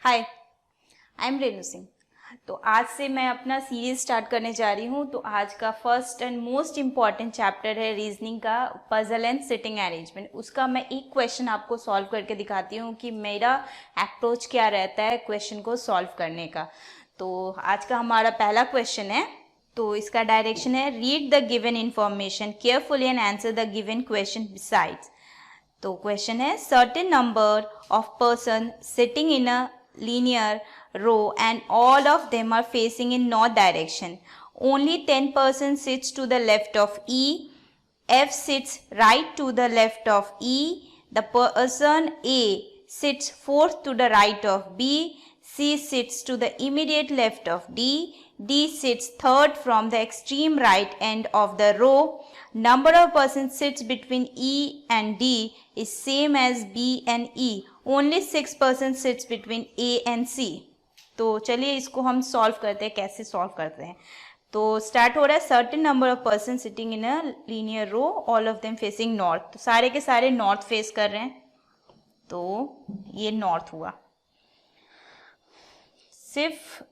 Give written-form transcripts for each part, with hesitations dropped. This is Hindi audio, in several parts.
Hi, I am Renu Singh. तो आज से मैं अपना सीरीज स्टार्ट करने जा रही हूँ। तो आज का first and most important chapter है रीजनिंग का, पजल एंड सिटिंग अरेंजमेंट। उसका मैं एक क्वेश्चन आपको सॉल्व करके दिखाती हूँ कि मेरा अप्रोच क्या रहता है क्वेश्चन को सॉल्व करने का। तो आज का हमारा पहला क्वेश्चन है। तो इसका डायरेक्शन है, read the given information carefully and answer the given question besides. तो क्वेश्चन है, certain number of person sitting in a linear row and all of them are facing in north direction. Only 10% sits to the left of E. F sits right to the left of E. The person A sits fourth to the right of B. C sits to the immediate left of D. D sits third from the extreme right end of the row. Number of persons sits between E and D is same as B and E. Only 6% sits between A and C. तो चलिए इसको हम सॉल्व करते हैं। कैसे सॉल्व करते हैं? तो स्टार्ट हो रहा है, certain number of person sitting in a linear row, all of them facing north. तो सारे के सारे नॉर्थ फेस कर रहे हैं, तो ये नॉर्थ हुआ। सिर्फ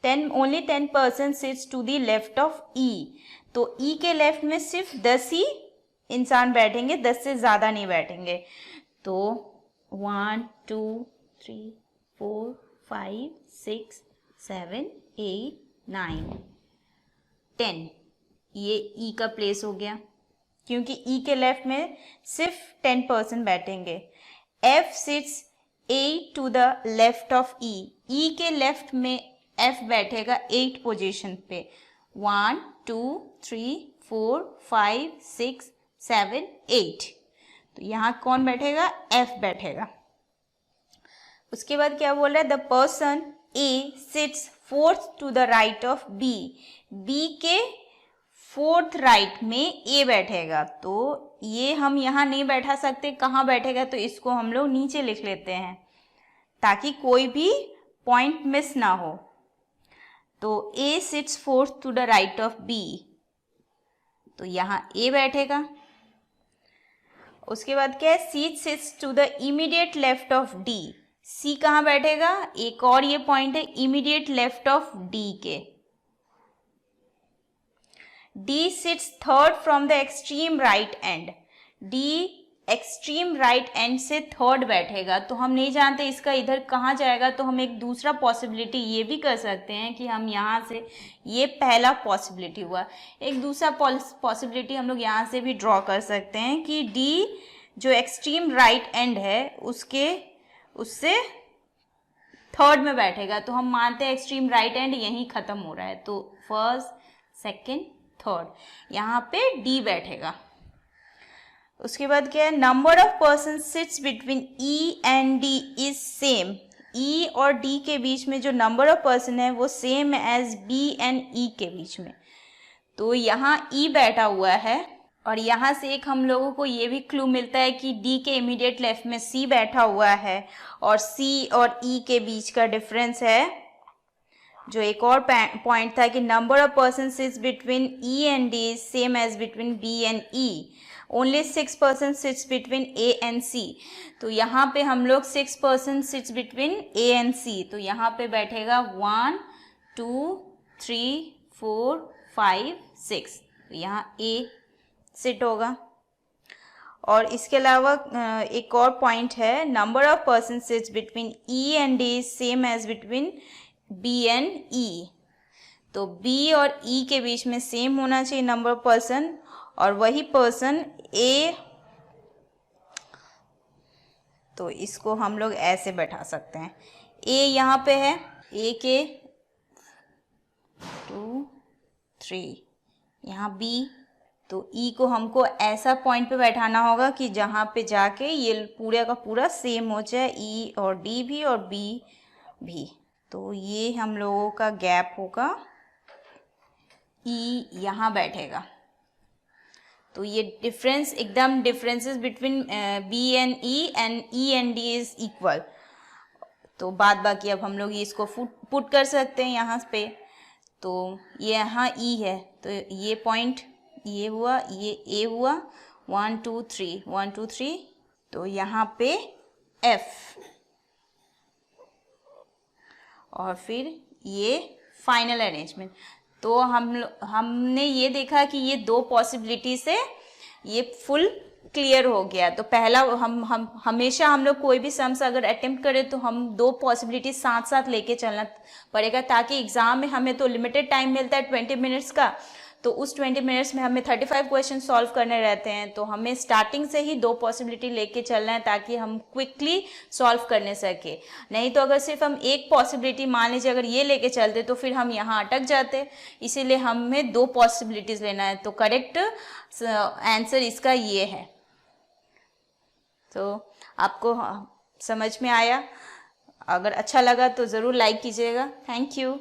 only 10% sits to the left of E. तो ई के लेफ्ट में सिर्फ 10 ही इंसान बैठेंगे, 10 से ज़्यादा नहीं बैठेंगे। तो 1 2 3 4 5 6 7 8 9 10, ये ई का प्लेस हो गया क्योंकि ई के लेफ्ट में सिर्फ 10% बैठेंगे। F sits 8 to the left of E. E के लेफ्ट में एफ बैठेगा 8 पोजीशन पे। 1 2 3 4 5 6 7 8। तो यहाँ कौन बैठेगा? एफ बैठेगा। उसके बाद क्या बोल रहा है? The person A sits fourth to the right of B. B के फोर्थ राइट में ए बैठेगा। तो ये हम यहाँ नहीं बैठा सकते, कहाँ बैठेगा? तो इसको हम लोग नीचे लिख लेते हैं ताकि कोई भी पॉइंट मिस ना हो। तो A sits fourth to the right of B, तो यहाँ ए बैठेगा। उसके बाद क्या है? C sits to the immediate left of D. C कहाँ बैठेगा? एक और ये पॉइंट है इमीडिएट लेफ्ट ऑफ डी के। D sits third from the extreme right end. D extreme right end से थर्ड बैठेगा। तो हम नहीं जानते इसका इधर कहाँ जाएगा, तो हम एक दूसरा पॉसिबिलिटी ये भी कर सकते हैं कि हम यहाँ से, ये पहला पॉसिबिलिटी हुआ, एक दूसरा पॉसिबिलिटी हम लोग यहाँ से भी ड्रॉ कर सकते हैं कि डी जो एक्सट्रीम राइट एंड है उससे थर्ड में बैठेगा। तो हम मानते हैं एक्सट्रीम राइट एंड यहीं खत्म हो रहा है, तो फर्स्ट सेकेंड थर्ड, यहाँ पे डी बैठेगा। उसके बाद क्या है? Number of person sits between E and D is same. E और डी के बीच में जो नंबर ऑफ पर्सन है वो सेम एज बी एंड ई के बीच में। तो यहाँ ई बैठा हुआ है और यहाँ से एक हम लोगों को ये भी क्लू मिलता है कि डी के इमीडिएट लेफ्ट में सी बैठा हुआ है और सी और ई के बीच का डिफरेंस है। जो एक और पॉइंट था कि number of person sits between E and D is same as between B and E. Only 6% sits between A and C. तो यहाँ पे हम लोग 6% sits between A and C. तो यहाँ पे बैठेगा 1 2 3 4 5 6। तो यहाँ ए सिट होगा। और इसके अलावा एक और पॉइंट है, number of person sits between E and D same as between B and E. तो बी और ई के बीच में सेम होना चाहिए नंबर ऑफ पर्सन, और वही पर्सन ए। तो इसको हम लोग ऐसे बैठा सकते हैं, ए यहाँ पे है, ए के 2 3, यहाँ बी। तो ई को हमको ऐसा पॉइंट पे बैठाना होगा कि जहाँ पे जाके ये पूरे का पूरा सेम हो जाए, ई और डी भी और बी भी। तो ये हम लोगों का गैप होगा, ई यहाँ बैठेगा। तो ये डिफरेंस एकदम differences between B and E and D is equal. तो बाद बाकी अब हम लोग इसको पुट कर सकते हैं यहाँ पे। तो ये यहाँ ई है, तो ये पॉइंट ये हुआ, ये ए हुआ, 1 2 3 1 2 3। तो यहाँ पे एफ और फिर ये फाइनल अरेंजमेंट। तो हमने ये देखा कि ये दो पॉसिबिलिटी से ये फुल क्लियर हो गया। तो पहला हम हमेशा हम लोग कोई भी सम्स अगर अटेम्प्ट करें तो हम दो पॉसिबिलिटी साथ साथ लेके चलना पड़ेगा, ताकि एग्जाम में हमें तो लिमिटेड टाइम मिलता है 20 मिनट्स का, तो उस 20 मिनट्स में हमें 35 क्वेश्चन सॉल्व करने रहते हैं। तो हमें स्टार्टिंग से ही दो पॉसिबिलिटी लेके चलना है ताकि हम क्विकली सॉल्व करने सके। नहीं तो अगर सिर्फ हम एक पॉसिबिलिटी मान लीजिए अगर ये लेके चलते तो फिर हम यहाँ अटक जाते। इसीलिए हमें दो पॉसिबिलिटीज लेना है। तो करेक्ट आंसर इसका ये है। तो आपको समझ में आया? अगर अच्छा लगा तो ज़रूर लाइक कीजिएगा। Thank you.